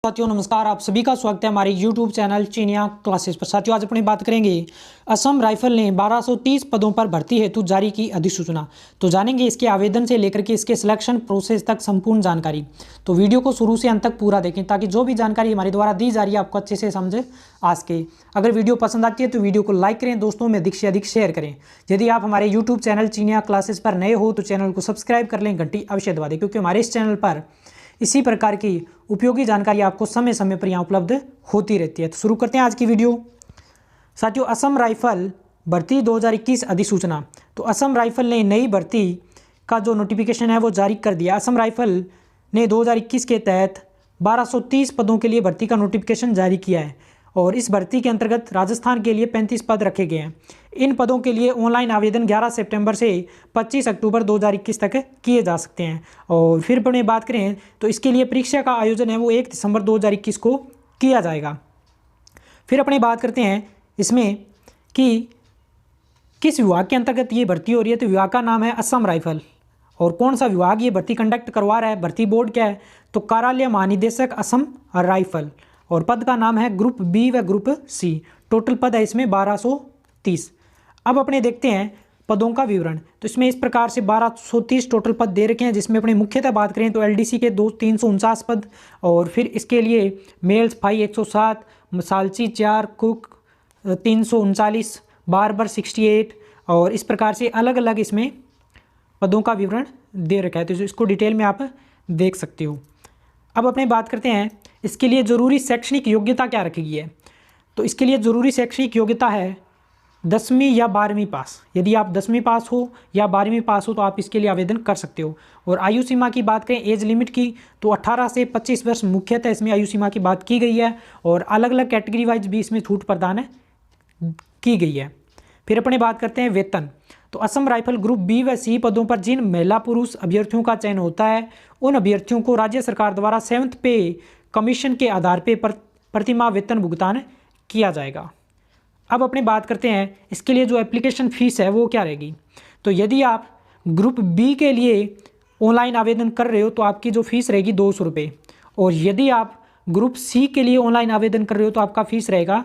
साथियों नमस्कार, आप सभी का स्वागत है हमारे YouTube चैनल चिनिया क्लासेस पर। साथियों आज अपनी बात करेंगे असम राइफल ने 1230 पदों पर भर्ती हेतु जारी की अधिसूचना। तो जानेंगे इसके आवेदन से लेकर के इसके सिलेक्शन प्रोसेस तक संपूर्ण जानकारी। तो वीडियो को शुरू से अंत तक पूरा देखें ताकि जो भी जानकारी हमारे द्वारा दी जा रही है आपको अच्छे से समझ आ सके। अगर वीडियो पसंद आती है तो वीडियो को लाइक करें, दोस्तों में अधिक से अधिक शेयर करें। यदि आप हमारे यूट्यूब चैनल चिनिया क्लासेस पर नए हो तो चैनल को सब्सक्राइब कर लें, घंटी अवश्य दबा दें, क्योंकि हमारे इस चैनल पर इसी प्रकार की उपयोगी जानकारी आपको समय समय पर यहाँ उपलब्ध होती रहती है। तो शुरू करते हैं आज की वीडियो। साथियों असम राइफल भर्ती 2021 अधिसूचना। तो असम राइफल ने नई भर्ती का जो नोटिफिकेशन है वो जारी कर दिया। असम राइफल ने 2021 के तहत 1230 पदों के लिए भर्ती का नोटिफिकेशन जारी किया है और इस भर्ती के अंतर्गत राजस्थान के लिए 35 पद रखे गए हैं। इन पदों के लिए ऑनलाइन आवेदन 11 सितंबर से 25 अक्टूबर 2021 तक किए जा सकते हैं। और फिर अपने बात करें तो इसके लिए परीक्षा का आयोजन है वो 1 दिसंबर 2021 को किया जाएगा। फिर अपनी बात करते हैं इसमें कि किस विभाग के अंतर्गत ये भर्ती हो रही है। तो विभाग का नाम है असम राइफल। और कौन सा विभाग ये भर्ती कंडक्ट करवा रहा है, भर्ती बोर्ड क्या है, तो कार्यालय महानिदेशक असम राइफल। और पद का नाम है ग्रुप बी व ग्रुप सी। टोटल पद है इसमें 1230। अब अपने देखते हैं पदों का विवरण। तो इसमें इस प्रकार से 1230 टोटल पद दे रखे हैं, जिसमें अपने मुख्यतः बात करें तो एलडीसी के 349 पद, और फिर इसके लिए मेल सफाई 107, मसालची 4, कुक 339, बार्बर 68, और इस प्रकार से अलग अलग इसमें पदों का विवरण दे रखा है। तो इसको डिटेल में आप देख सकते हो। अब अपने बात करते हैं इसके लिए ज़रूरी शैक्षणिक योग्यता क्या रखी गई है। तो इसके लिए ज़रूरी शैक्षणिक योग्यता है 10वीं या 12वीं पास। यदि आप 10वीं पास हो या 12वीं पास हो तो आप इसके लिए आवेदन कर सकते हो। और आयु सीमा की बात करें एज लिमिट की, तो 18 से 25 वर्ष मुख्यतः इसमें आयु सीमा की बात की गई है, और अलग अलग कैटेगरी वाइज भी इसमें छूट प्रदान की गई है। फिर अपने बात करते हैं वेतन। तो असम राइफल ग्रुप बी व सी पदों पर जिन महिला पुरुष अभ्यर्थियों का चयन होता है उन अभ्यर्थियों को राज्य सरकार द्वारा 7th पे कमीशन के आधार पर प्रतिमाह वेतन भुगतान किया जाएगा। अब अपने बात करते हैं इसके लिए जो एप्लीकेशन फ़ीस है वो क्या रहेगी। तो यदि आप ग्रुप बी के लिए ऑनलाइन आवेदन कर रहे हो तो आपकी जो फ़ीस रहेगी 200 रुपये, और यदि आप ग्रुप सी के लिए ऑनलाइन आवेदन कर रहे हो तो आपका फ़ीस रहेगा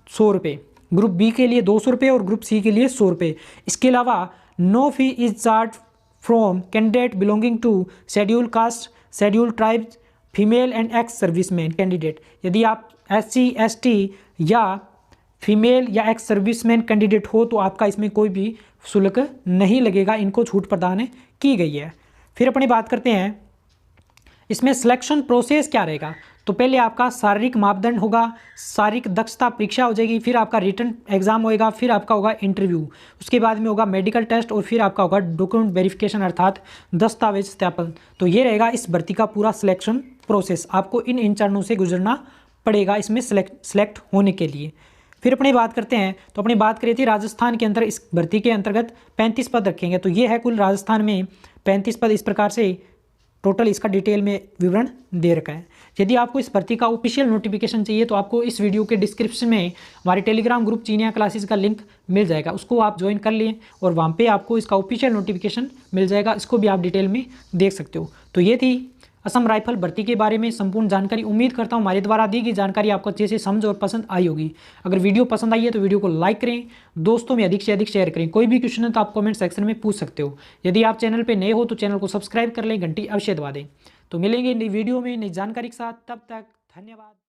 100 रुपये। ग्रुप बी के लिए 200 रुपये और ग्रुप सी के लिए 100 रुपये। इसके अलावा no fee is charge from candidate belonging to schedule caste, schedule tribes, female and ex serviceman candidate. यदि आप SC ST या फीमेल या एक्स सर्विसमैन कैंडिडेट हो तो आपका इसमें कोई भी शुल्क नहीं लगेगा, इनको छूट प्रदान की गई है। फिर अपनी बात करते हैं इसमें सिलेक्शन प्रोसेस क्या रहेगा। तो पहले आपका शारीरिक मापदंड होगा, शारीरिक दक्षता परीक्षा हो जाएगी, फिर आपका रिटन एग्जाम होएगा, फिर आपका होगा इंटरव्यू, उसके बाद में होगा मेडिकल टेस्ट, और फिर आपका होगा डॉक्यूमेंट वेरिफिकेशन अर्थात दस्तावेज सत्यापन। तो ये रहेगा इस भर्ती का पूरा सिलेक्शन प्रोसेस। आपको इन चरणों से गुजरना पड़ेगा इसमें सिलेक्ट होने के लिए। फिर अपनी बात करते हैं तो अपनी बात करी थी राजस्थान के अंदर इस भर्ती के अंतर्गत 35 पद रखेंगे। तो ये है कुल राजस्थान में 35 पद। इस प्रकार से टोटल इसका डिटेल में विवरण दे रखा है। यदि आपको इस भर्ती का ऑफिशियल नोटिफिकेशन चाहिए तो आपको इस वीडियो के डिस्क्रिप्शन में हमारे टेलीग्राम ग्रुप चिनिया क्लासेस का लिंक मिल जाएगा, उसको आप ज्वाइन कर लिए और वहाँ पे आपको इसका ऑफिशियल नोटिफिकेशन मिल जाएगा। इसको भी आप डिटेल में देख सकते हो। तो ये थी असम राइफल भर्ती के बारे में संपूर्ण जानकारी। उम्मीद करता हूँ हमारे द्वारा दी गई जानकारी आपको अच्छे से समझ और पसंद आई होगी। अगर वीडियो पसंद आई है तो वीडियो को लाइक करें, दोस्तों में अधिक से अधिक शेयर करें। कोई भी क्वेश्चन है तो आप कमेंट सेक्शन में पूछ सकते हो। यदि आप चैनल पर नए हो तो चैनल को सब्सक्राइब कर लें, घंटी अवश्य दबा दें। तो मिलेंगे नई वीडियो में नई जानकारी के साथ, तब तक धन्यवाद।